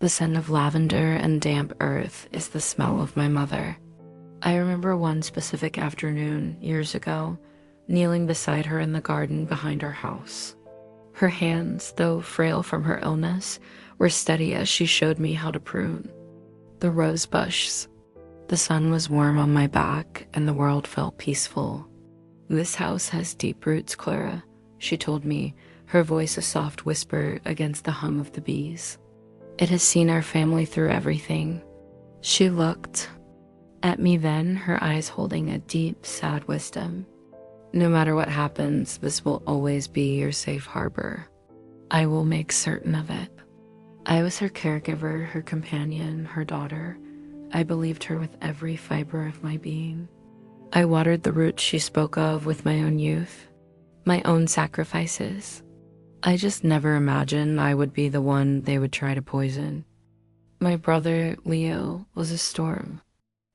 The scent of lavender and damp earth is the smell of my mother. I remember one specific afternoon, years ago, kneeling beside her in the garden behind our house. Her hands, though frail from her illness, were steady as she showed me how to prune the rose bushes. The sun was warm on my back, and the world felt peaceful. "This house has deep roots, Clara," she told me, her voice a soft whisper against the hum of the bees. "It has seen our family through everything." She looked at me then, her eyes holding a deep, sad wisdom. "No matter what happens, this will always be your safe harbor. I will make certain of it." I was her caregiver, her companion, her daughter. I believed her with every fiber of my being. I watered the roots she spoke of with my own youth, my own sacrifices. I just never imagined I would be the one they would try to poison. My brother, Leo, was a storm.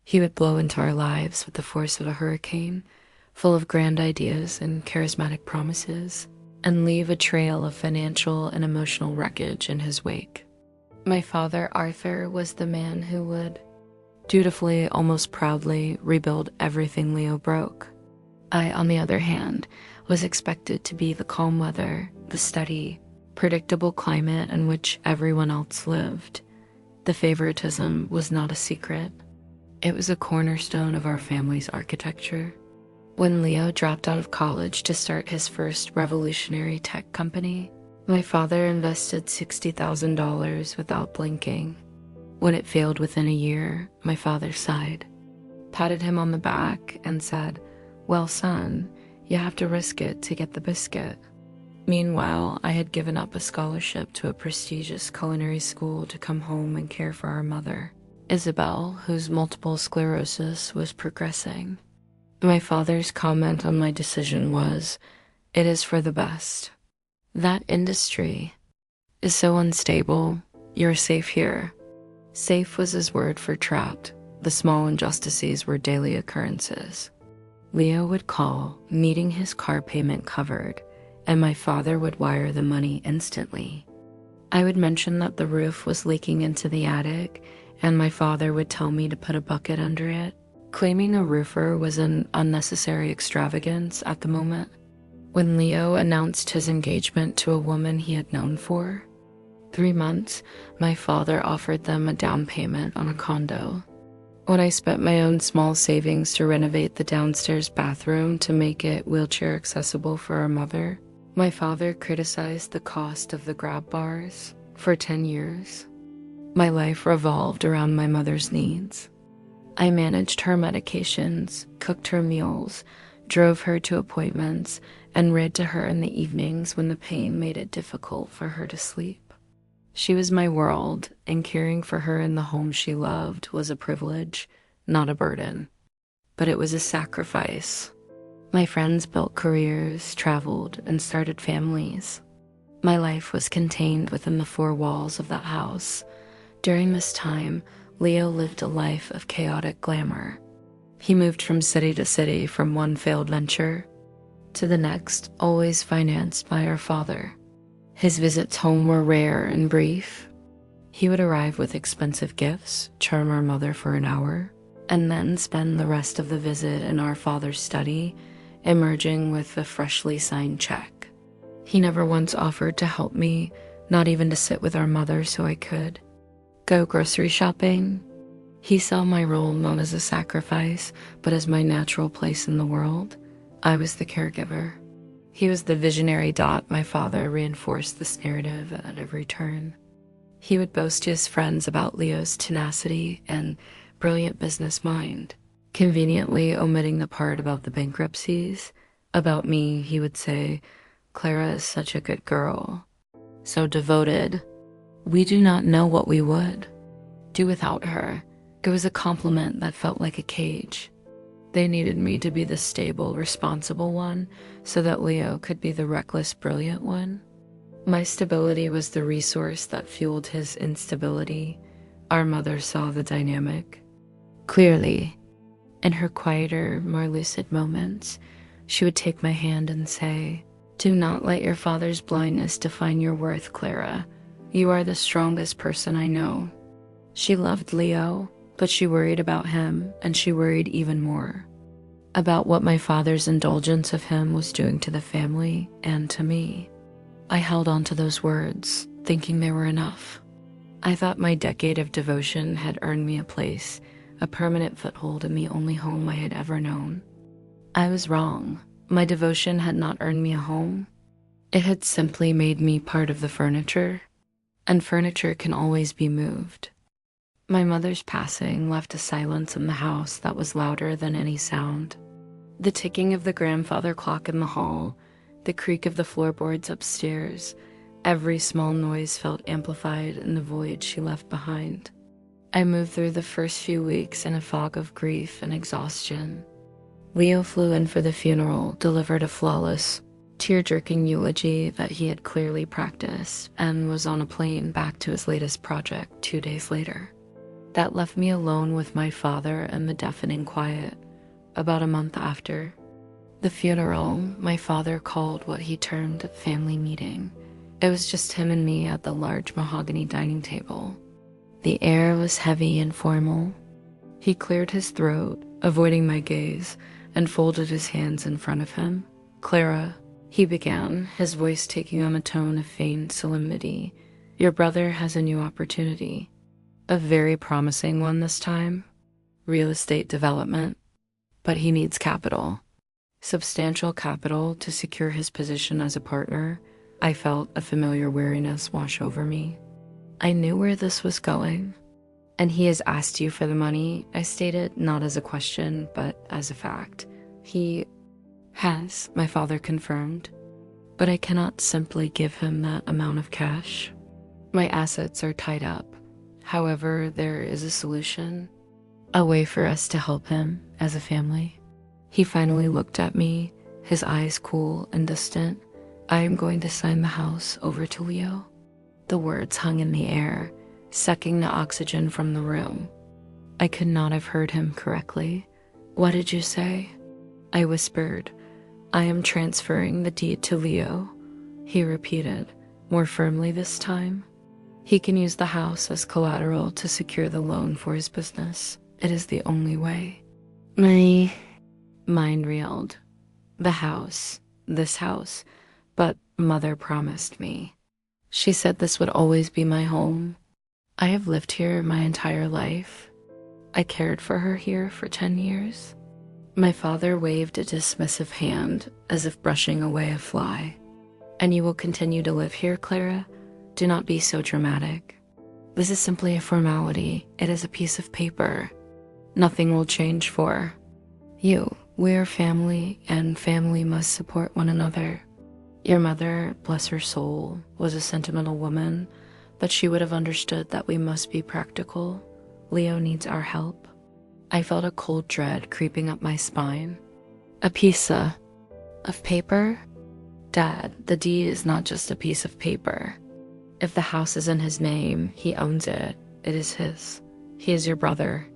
He would blow into our lives with the force of a hurricane, full of grand ideas and charismatic promises, and leave a trail of financial and emotional wreckage in his wake. My father, Arthur, was the man who would, dutifully, almost proudly, rebuild everything Leo broke. I, on the other hand, was expected to be the calm weather, the steady, predictable climate in which everyone else lived. The favoritism was not a secret. It was a cornerstone of our family's architecture. When Leo dropped out of college to start his first revolutionary tech company, my father invested $60,000 without blinking. When it failed within a year, my father sighed, patted him on the back, and said, "Well, son, you have to risk it to get the biscuit." Meanwhile, I had given up a scholarship to a prestigious culinary school to come home and care for our mother, Isabel, whose multiple sclerosis was progressing. My father's comment on my decision was, "It is for the best. That industry is so unstable. You're safe here." Safe was his word for trapped. The small injustices were daily occurrences. Leo would call, needing his car payment covered, and my father would wire the money instantly. I would mention that the roof was leaking into the attic, and my father would tell me to put a bucket under it, claiming a roofer was an unnecessary extravagance at the moment. When Leo announced his engagement to a woman he had known for 3 months, my father offered them a down payment on a condo. When I spent my own small savings to renovate the downstairs bathroom to make it wheelchair accessible for our mother, my father criticized the cost of the grab bars. For 10 years, my life revolved around my mother's needs. I managed her medications, cooked her meals, drove her to appointments, and read to her in the evenings when the pain made it difficult for her to sleep. She was my world, and caring for her in the home she loved was a privilege, not a burden. But it was a sacrifice. My friends built careers, traveled, and started families. My life was contained within the 4 walls of that house. During this time, Leo lived a life of chaotic glamour. He moved from city to city, from one failed venture to the next, always financed by our father. His visits home were rare and brief. He would arrive with expensive gifts, charm our mother for an hour, and then spend the rest of the visit in our father's study, emerging with a freshly signed check. He never once offered to help me, not even to sit with our mother so I could go grocery shopping. He saw my role not as a sacrifice, but as my natural place in the world. I was the caregiver. He was the visionary dot my father reinforced this narrative at every turn. He would boast to his friends about Leo's tenacity and brilliant business mind, conveniently omitting the part about the bankruptcies. About me, he would say, "Clara is such a good girl, so devoted. We do not know what we would do without her." It was a compliment that felt like a cage. They needed me to be the stable, responsible one so that Leo could be the reckless, brilliant one. My stability was the resource that fueled his instability. Our mother saw the dynamic clearly. In her quieter, more lucid moments, she would take my hand and say, "Do not let your father's blindness define your worth, Clara. You are the strongest person I know. She loved Leo, but she worried about him, and she worried even more about what my father's indulgence of him was doing to the family and to me. I held on to those words, thinking they were enough. I thought my decade of devotion had earned me a place, a permanent foothold in the only home I had ever known. I was wrong. My devotion had not earned me a home. It had simply made me part of the furniture, and furniture can always be moved. My mother's passing left a silence in the house that was louder than any sound. The ticking of the grandfather clock in the hall, the creak of the floorboards upstairs, every small noise felt amplified in the void she left behind. I moved through the first few weeks in a fog of grief and exhaustion. Leo flew in for the funeral, delivered a flawless, tear-jerking eulogy that he had clearly practiced, and was on a plane back to his latest project 2 days later. That left me alone with my father and the deafening quiet. About a month after the funeral, my father called what he termed a family meeting. It was just him and me at the large mahogany dining table. The air was heavy and formal. He cleared his throat, avoiding my gaze, and folded his hands in front of him. "Clara," he began, his voice taking on a tone of feigned solemnity, "your brother has a new opportunity. A very promising one this time. Real estate development. But he needs capital. Substantial capital to secure his position as a partner." I felt a familiar weariness wash over me. I knew where this was going. "And he has asked you for the money," I stated, not as a question, but as a fact. "He has," my father confirmed. "But I cannot simply give him that amount of cash. My assets are tied up. However, there is a solution, a way for us to help him as a family." He finally looked at me, his eyes cool and distant. "I am going to sign the house over to Leo." The words hung in the air, sucking the oxygen from the room. I could not have heard him correctly. "What did you say?" I whispered. "I am transferring the deed to Leo," he repeated, more firmly this time. "He can use the house as collateral to secure the loan for his business. It is the only way." My mind reeled. The house, this house, but Mother promised me. She said this would always be my home. I have lived here my entire life. I cared for her here for 10 years. My father waved a dismissive hand, as if brushing away a fly. "And you will continue to live here, Clara? Do not be so dramatic. This is simply a formality. It is a piece of paper. Nothing will change for you. We are family, and family must support one another. Your mother, bless her soul, was a sentimental woman, but she would have understood that we must be practical. Leo needs our help." I felt a cold dread creeping up my spine. "A piece of paper? Dad, the deed is not just a piece of paper. If the house is in his name, he owns it. It is his. He is your brother."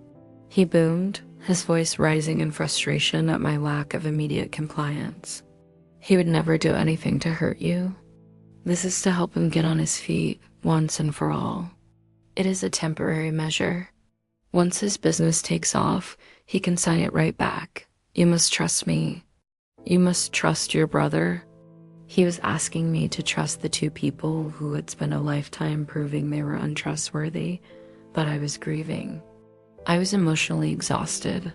He boomed, his voice rising in frustration at my lack of immediate compliance. "He would never do anything to hurt you. This is to help him get on his feet once and for all. It is a temporary measure. Once his business takes off, he can sign it right back. You must trust me. You must trust your brother." He was asking me to trust the two people who had spent a lifetime proving they were untrustworthy, but I was grieving. I was emotionally exhausted,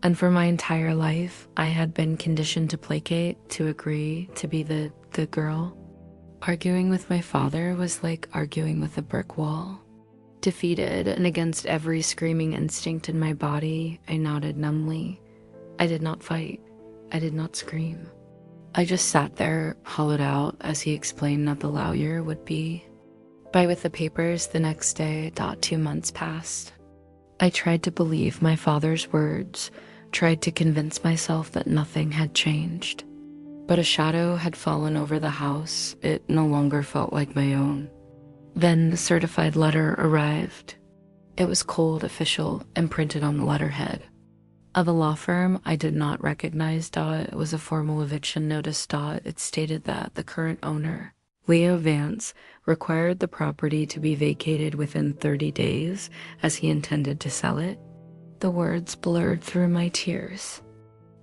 and for my entire life, I had been conditioned to placate, to agree, to be the good girl. Arguing with my father was like arguing with a brick wall. Defeated and against every screaming instinct in my body, I nodded numbly. I did not fight. I did not scream. I just sat there, hollowed out, as he explained that the lawyer would be by with the papers the next day. 2 months passed. I tried to believe my father's words, tried to convince myself that nothing had changed. But a shadow had fallen over the house. It no longer felt like my own. Then the certified letter arrived. It was cold, official, and printed on the letterhead. Of a law firm I did not recognize. It was a formal eviction notice. It stated that the current owner, Leo Vance required the property to be vacated within 30 days as he intended to sell it. The words blurred through my tears.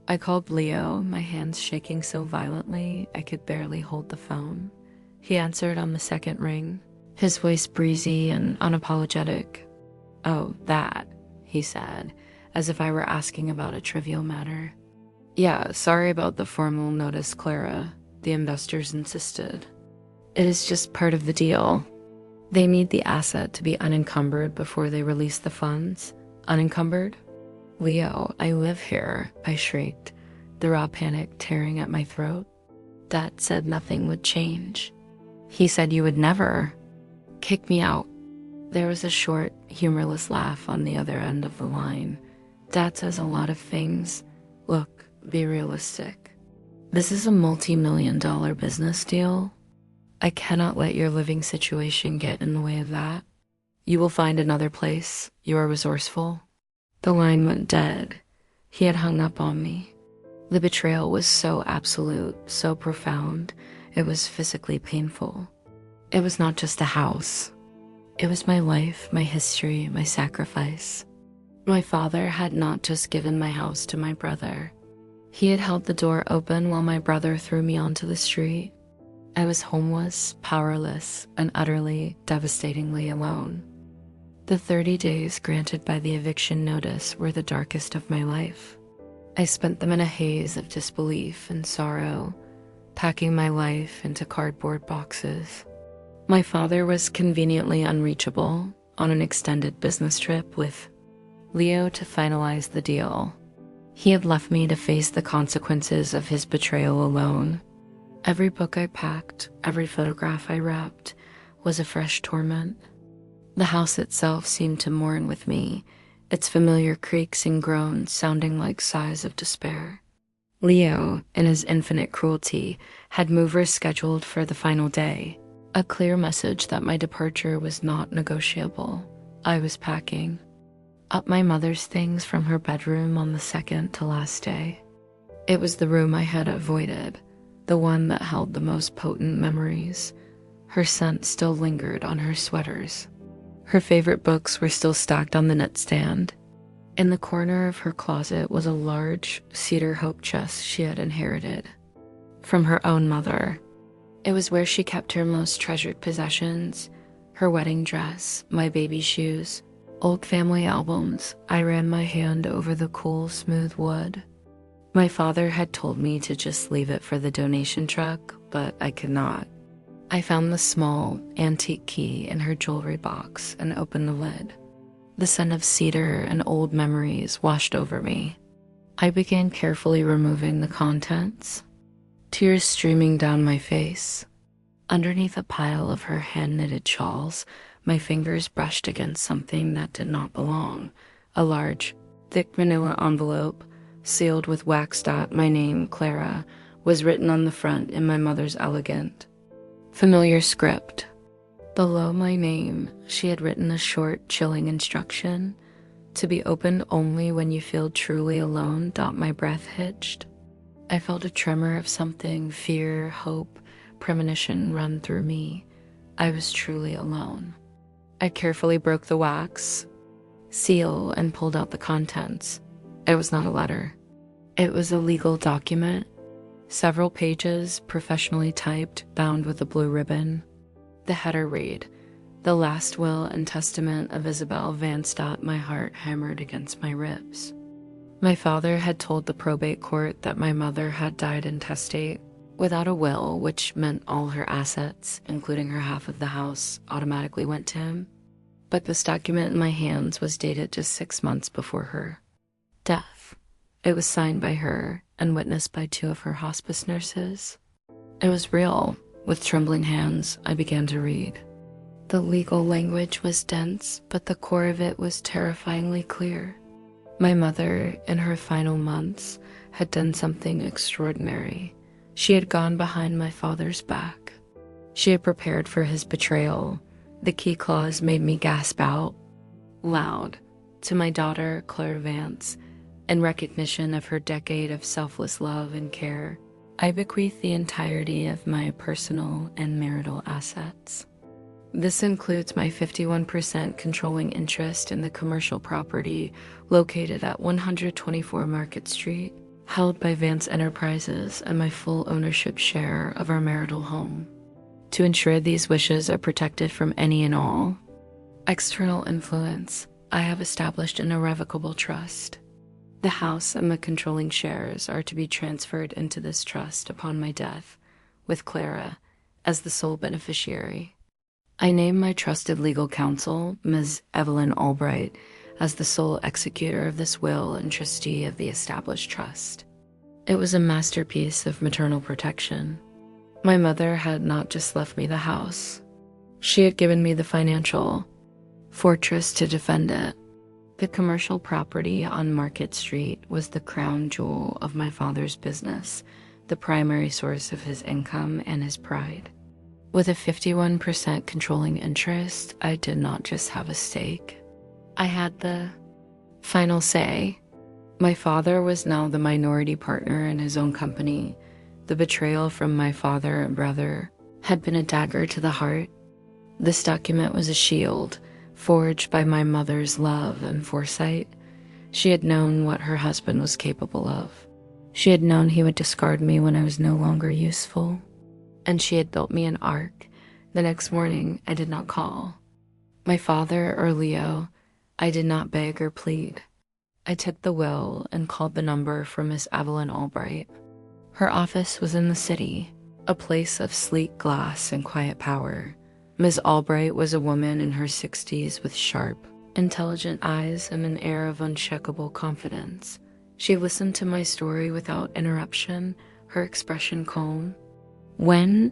I called Leo, my hands shaking so violently I could barely hold the phone. He answered on the second ring, his voice breezy and unapologetic. "Oh, that," he said, as if I were asking about a trivial matter. "Yeah, sorry about the formal notice, Clara. The investors insisted. It is just part of the deal. They need the asset to be unencumbered before they release the funds. Unencumbered?" "Leo, I live here," I shrieked, the raw panic tearing at my throat. "Dad said nothing would change." "He said you would never." "Kick me out." There was a short, humorless laugh on the other end of the line. "Dad says a lot of things. Look, be realistic. This is a multi-million-dollar business deal. I cannot let your living situation get in the way of that. You will find another place. You are resourceful." The line went dead. He had hung up on me. The betrayal was so absolute, so profound, it was physically painful. It was not just a house. It was my life, my history, my sacrifice. My father had not just given my house to my brother. He had held the door open while my brother threw me onto the street. I was homeless, powerless, and utterly, devastatingly alone. The 30 days granted by the eviction notice were the darkest of my life. I spent them in a haze of disbelief and sorrow, packing my life into cardboard boxes. My father was conveniently unreachable on an extended business trip with Leo to finalize the deal. He had left me to face the consequences of his betrayal alone. Every book I packed, every photograph I wrapped, was a fresh torment. The house itself seemed to mourn with me, its familiar creaks and groans sounding like sighs of despair. Leo, in his infinite cruelty, had movers scheduled for the final day, a clear message that my departure was not negotiable. I was packing up my mother's things from her bedroom on the second to last day. It was the room I had avoided, the one that held the most potent memories. Her scent still lingered on her sweaters. Her favorite books were still stacked on the nightstand. In the corner of her closet was a large cedar hope chest she had inherited from her own mother. It was where she kept her most treasured possessions, her wedding dress, my baby shoes, old family albums. I ran my hand over the cool, smooth wood. My father had told me to just leave it for the donation truck, but I could not. I found the small, antique key in her jewelry box and opened the lid. The scent of cedar and old memories washed over me. I began carefully removing the contents, tears streaming down my face. Underneath a pile of her hand-knitted shawls, my fingers brushed against something that did not belong. A large, thick manila envelope, sealed with wax dot. My name, Clara, was written on the front in my mother's elegant, familiar script. Below my name, she had written a short, chilling instruction: "To be opened only when you feel truly alone." My breath hitched. I felt a tremor of something, fear, hope, premonition run through me. I was truly alone. I carefully broke the wax seal and pulled out the contents. It was not a letter. It was a legal document. Several pages, professionally typed, bound with a blue ribbon. The header read, "The last will and testament of Isabel Vance." My heart hammered against my ribs. My father had told the probate court that my mother had died intestate, without a will, which meant all her assets, including her half of the house, automatically went to him. But this document in my hands was dated just 6 months before her death. It was signed by her and witnessed by 2 of her hospice nurses. It was real. With trembling hands, I began to read. The legal language was dense, but the core of it was terrifyingly clear. My mother, in her final months, had done something extraordinary. She had gone behind my father's back. She had prepared for his betrayal. The key clause made me gasp out loud to my daughter, Claire Vance, in recognition of her decade of selfless love and care. I bequeath the entirety of my personal and marital assets. This includes my 51% controlling interest in the commercial property located at 124 Market Street, held by Vance Enterprises, and my full ownership share of our marital home. To ensure these wishes are protected from any and all external influence, I have established an irrevocable trust. The house and the controlling shares are to be transferred into this trust upon my death, with Clara as the sole beneficiary. I name my trusted legal counsel, Ms. Evelyn Albright, as the sole executor of this will and trustee of the established trust. It was a masterpiece of maternal protection. My mother had not just left me the house. She had given me the financial fortress to defend it. The commercial property on Market Street was the crown jewel of my father's business, the primary source of his income and his pride. With a 51% controlling interest, I did not just have a stake. I had the final say. My father was now the minority partner in his own company. The betrayal from my father and brother had been a dagger to the heart. This document was a shield, forged by my mother's love and foresight. She had known what her husband was capable of. She had known he would discard me when I was no longer useful. And she had built me an ark. The next morning, I did not call my father or Leo. I did not beg or plead. I took the will and called the number for Miss Evelyn Albright. Her office was in the city, a place of sleek glass and quiet power. Ms. Albright was a woman in her 60s with sharp, intelligent eyes and an air of unshakable confidence. She listened to my story without interruption, her expression calm. When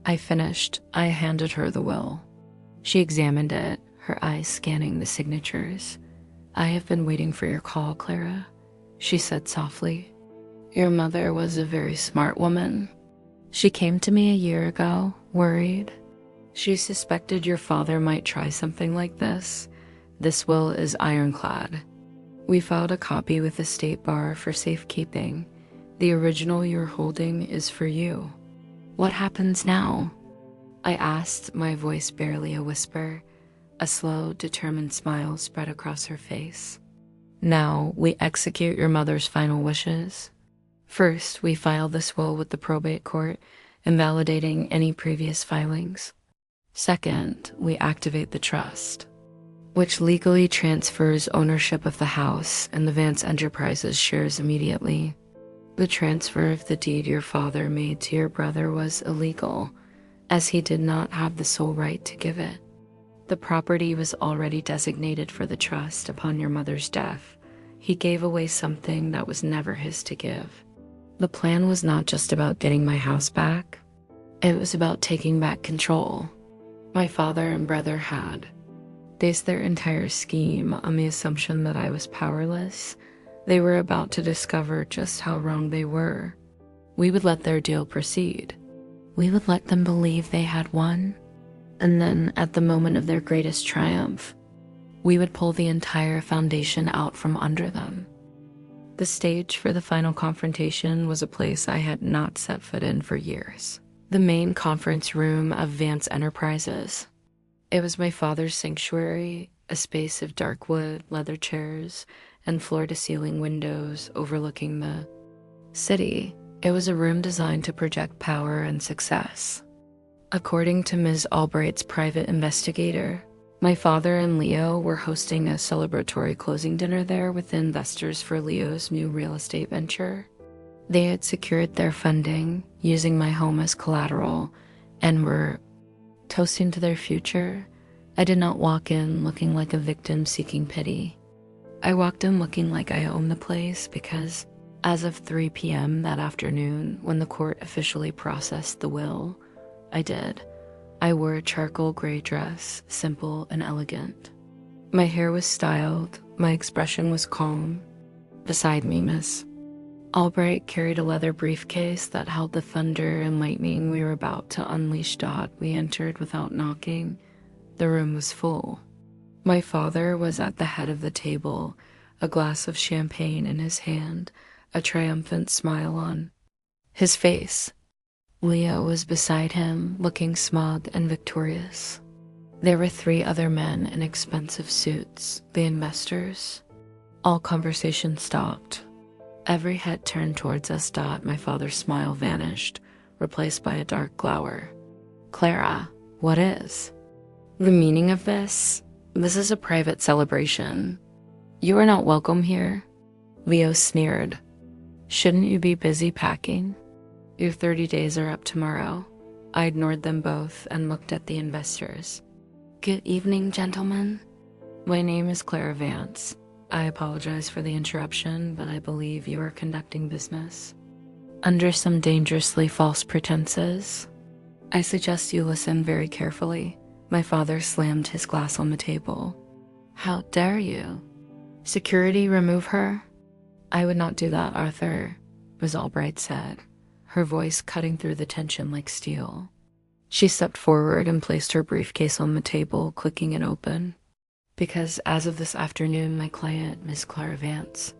I finished, I handed her the will. She examined it, her eyes scanning the signatures. "I have been waiting for your call, Clara," she said softly. "Your mother was a very smart woman. She came to me a year ago, worried. She suspected your father might try something like this. This will is ironclad. We filed a copy with the State Bar for safekeeping. The original you're holding is for you. What happens now?" I asked, my voice barely a whisper. A slow, determined smile spread across her face. "Now we execute your mother's final wishes. First, we file this will with the probate court, invalidating any previous filings. Second, we activate the trust, which legally transfers ownership of the house and the Vance Enterprises shares immediately. The transfer of the deed your father made to your brother was illegal, as he did not have the sole right to give it. The property was already designated for the trust upon your mother's death. He gave away something that was never his to give. The plan was not just about getting my house back. It was about taking back control. My father and brother had based their entire scheme on the assumption that I was powerless. They were about to discover just how wrong they were. We would let their deal proceed. We would let them believe they had won. And then, at the moment of their greatest triumph, we would pull the entire foundation out from under them. The stage for the final confrontation was a place I had not set foot in for years. The main conference room of Vance Enterprises. It was my father's sanctuary, a space of dark wood, leather chairs, and floor-to-ceiling windows overlooking the city. It was a room designed to project power and success. According to Ms. Albright's private investigator, my father and Leo were hosting a celebratory closing dinner there with investors for Leo's new real estate venture. They had secured their funding using my home as collateral and were toasting to their future. I did not walk in looking like a victim seeking pity. I walked in looking like I owned the place because, as of 3 p.m. that afternoon, when the court officially processed the will, I did. I wore a charcoal gray dress, simple and elegant. My hair was styled, my expression was calm. Beside me, Miss Albright carried a leather briefcase that held the thunder and lightning we were about to unleash. We entered without knocking. The room was full. My father was at the head of the table, a glass of champagne in his hand, a triumphant smile on His face. Leo was beside him, looking smug and victorious. There were 3 other men in expensive suits, the investors. All conversation stopped. Every head turned towards us. My father's smile vanished, replaced by a dark glower. Clara, what is? The meaning of this? This is a private celebration. You are not welcome here. Leo sneered. Shouldn't you be busy packing? Your 30 days are up tomorrow. I ignored them both and looked at the investors. Good evening, gentlemen. My name is Clara Vance. I apologize for the interruption, but I believe you are conducting business under some dangerously false pretenses. I suggest you listen very carefully. My father slammed his glass on the table. How dare you? Security, remove her. I would not do that, Arthur, Ms. Albright said, her voice cutting through the tension like steel. She stepped forward and placed her briefcase on the table, clicking it open. Because as of this afternoon, my client, Ms. Clara Vance,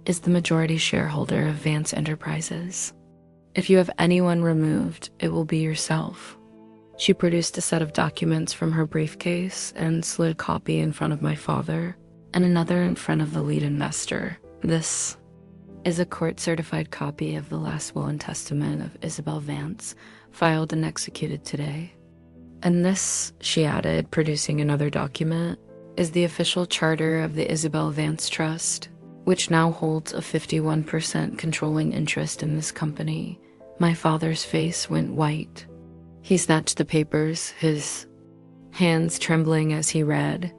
is the majority shareholder of Vance Enterprises. If you have anyone removed, it will be yourself. She produced a set of documents from her briefcase and slid a copy in front of my father and another in front of the lead investor. This is a court-certified copy of the last will and testament of Isabel Vance, filed and executed today. And this, she added, producing another document, is the official charter of the Isabel Vance Trust, which now holds a 51% controlling interest in this company. My father's face went white. He snatched the papers, his hands trembling as he read.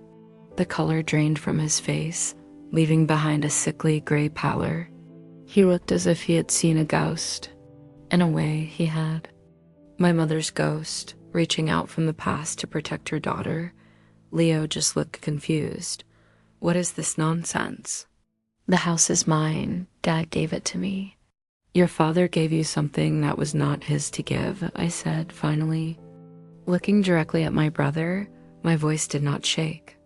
The color drained from his face, leaving behind a sickly gray pallor. He looked as if he had seen a ghost. In a way, he had. My mother's ghost, reaching out from the past to protect her daughter. Leo just looked confused. What is this nonsense? The house is mine. Dad gave it to me. Your father gave you something that was not his to give, I said, finally. Looking directly at my brother, my voice did not shake.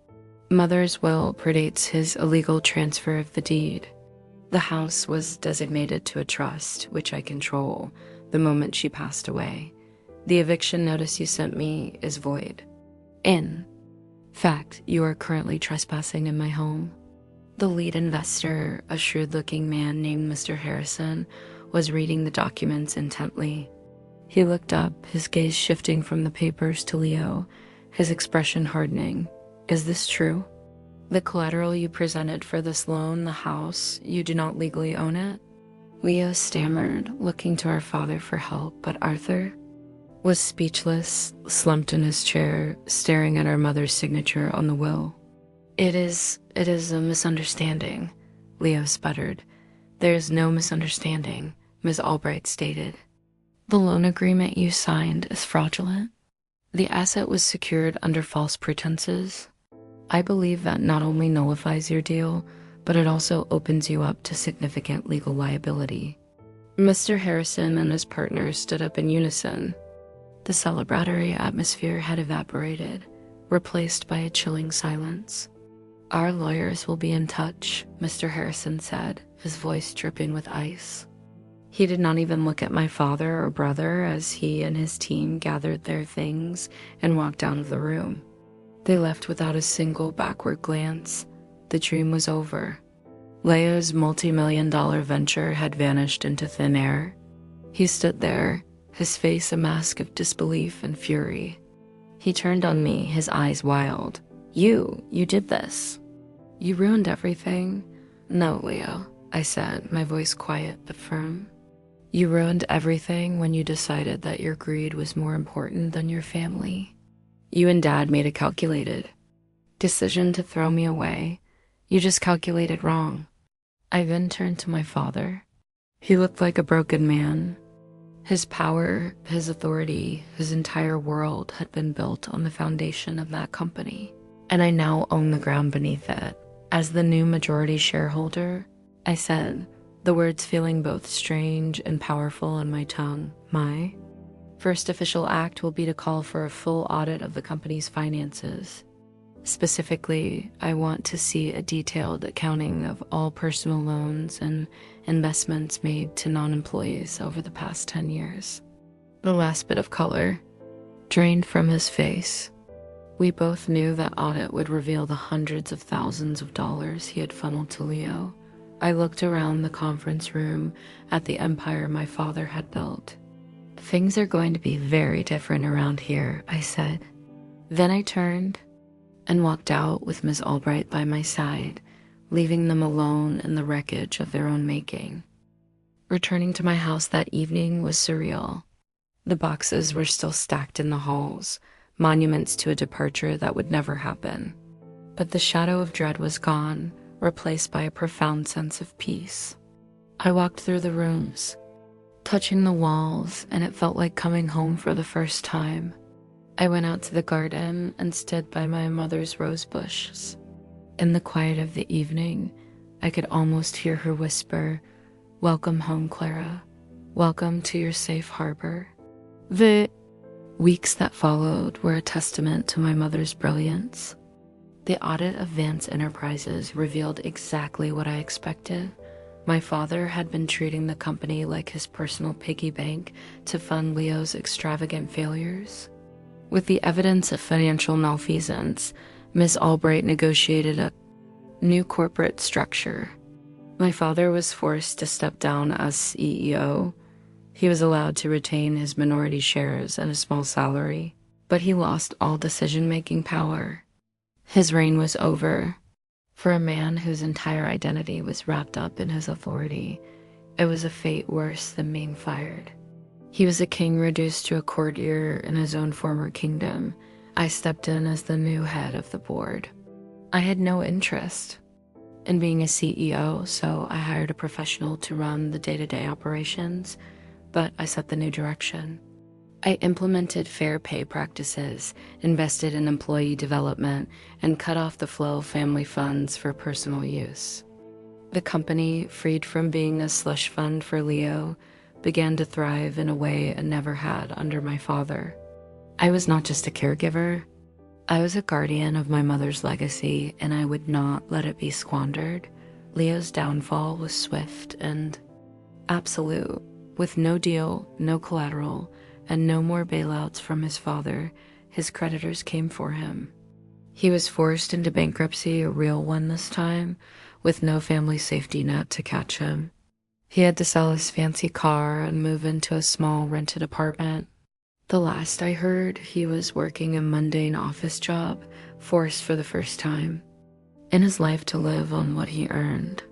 Mother's will predates his illegal transfer of the deed. The house was designated to a trust, which I control, the moment she passed away. The eviction notice you sent me is void. In fact, you are currently trespassing in my home. The lead investor, a shrewd-looking man named Mr. Harrison, was reading the documents intently. He looked up, his gaze shifting from the papers to Leo, his expression hardening. Is this true? The collateral you presented for this loan, the house, you do not legally own it? Leo stammered, looking to our father for help, but Arthur was speechless, slumped in his chair, staring at our mother's signature on the will. It is a misunderstanding, Leo sputtered. There is no misunderstanding, Ms. Albright stated. The loan agreement you signed is fraudulent. The asset was secured under false pretenses. I believe that not only nullifies your deal, but it also opens you up to significant legal liability. Mr. Harrison and his partners stood up in unison. The celebratory atmosphere had evaporated, replaced by a chilling silence. Our lawyers will be in touch, Mr. Harrison said, his voice dripping with ice. He did not even look at my father or brother as he and his team gathered their things and walked out of the room. They left without a single backward glance. The dream was over. Leo's multi-million-dollar venture had vanished into thin air. He stood there, his face a mask of disbelief and fury. He turned on me, his eyes wild. You did this. You ruined everything. No, Leo, I said, my voice quiet but firm. You ruined everything when you decided that your greed was more important than your family. You and Dad made a calculated decision to throw me away. You just calculated wrong. I then turned to my father. He looked like a broken man. His power, his authority, his entire world had been built on the foundation of that company, and I now own the ground beneath it. As the new majority shareholder, I said, the words feeling both strange and powerful on my tongue. My first official act will be to call for a full audit of the company's finances. Specifically, I want to see a detailed accounting of all personal loans and investments made to non-employees over the past 10 years. The last bit of color drained from his face. We both knew that audit would reveal the hundreds of thousands of dollars he had funneled to Leo. I looked around the conference room at the empire my father had built. "Things are going to be very different around here," I said. Then I turned and walked out with Ms. Albright by my side, leaving them alone in the wreckage of their own making. Returning to my house that evening was surreal. The boxes were still stacked in the halls, monuments to a departure that would never happen. But the shadow of dread was gone, replaced by a profound sense of peace. I walked through the rooms, touching the walls, and it felt like coming home for the first time. I went out to the garden and stood by my mother's rose bushes. In the quiet of the evening, I could almost hear her whisper, "Welcome home, Clara. Welcome to your safe harbor." The weeks that followed were a testament to my mother's brilliance. The audit of Vance Enterprises revealed exactly what I expected. My father had been treating the company like his personal piggy bank to fund Leo's extravagant failures. With the evidence of financial malfeasance, Ms. Albright negotiated a new corporate structure. My father was forced to step down as CEO. He was allowed to retain his minority shares and a small salary, but he lost all decision-making power. His reign was over. For a man whose entire identity was wrapped up in his authority, it was a fate worse than being fired. He was a king reduced to a courtier in his own former kingdom. I stepped in as the new head of the board. I had no interest in being a CEO, so I hired a professional to run the day-to-day operations, but I set the new direction. I implemented fair pay practices, invested in employee development, and cut off the flow of family funds for personal use. The company, freed from being a slush fund for Leo, began to thrive in a way it never had under my father. I was not just a caregiver. I was a guardian of my mother's legacy, and I would not let it be squandered. Leo's downfall was swift and absolute. With no deal, no collateral, and no more bailouts from his father, his creditors came for him. He was forced into bankruptcy, a real one this time, with no family safety net to catch him. He had to sell his fancy car and move into a small rented apartment. The last I heard, he was working a mundane office job, forced for the first time in his life to live on what he earned.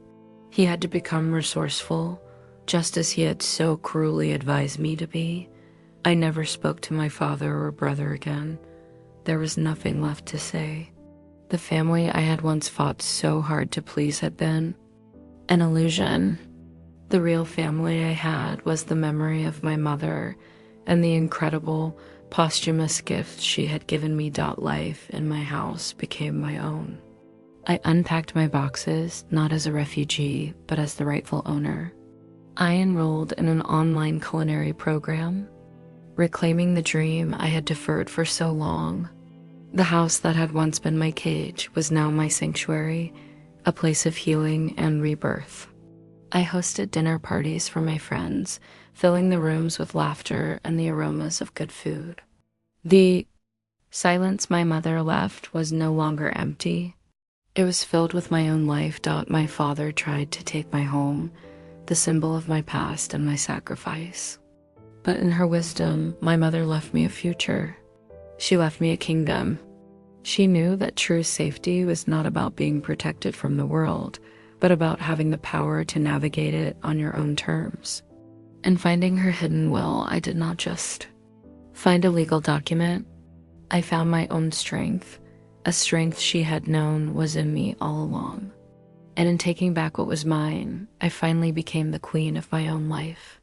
He had to become resourceful, just as he had so cruelly advised me to be. I never spoke to my father or brother again. There was nothing left to say. The family I had once fought so hard to please had been an illusion. The real family I had was the memory of my mother and the incredible posthumous gift she had given me. Life in my house became my own. I unpacked my boxes, not as a refugee, but as the rightful owner. I enrolled in an online culinary program, reclaiming the dream I had deferred for so long. The house that had once been my cage was now my sanctuary, a place of healing and rebirth. I hosted dinner parties for my friends, filling the rooms with laughter and the aromas of good food. The silence my mother left was no longer empty. It was filled with my own life. My father tried to take my home, the symbol of my past and my sacrifice. But in her wisdom, my mother left me a future. She left me a kingdom. She knew that true safety was not about being protected from the world, but about having the power to navigate it on your own terms. In finding her hidden will, I did not just find a legal document. I found my own strength, a strength she had known was in me all along. And in taking back what was mine, I finally became the queen of my own life.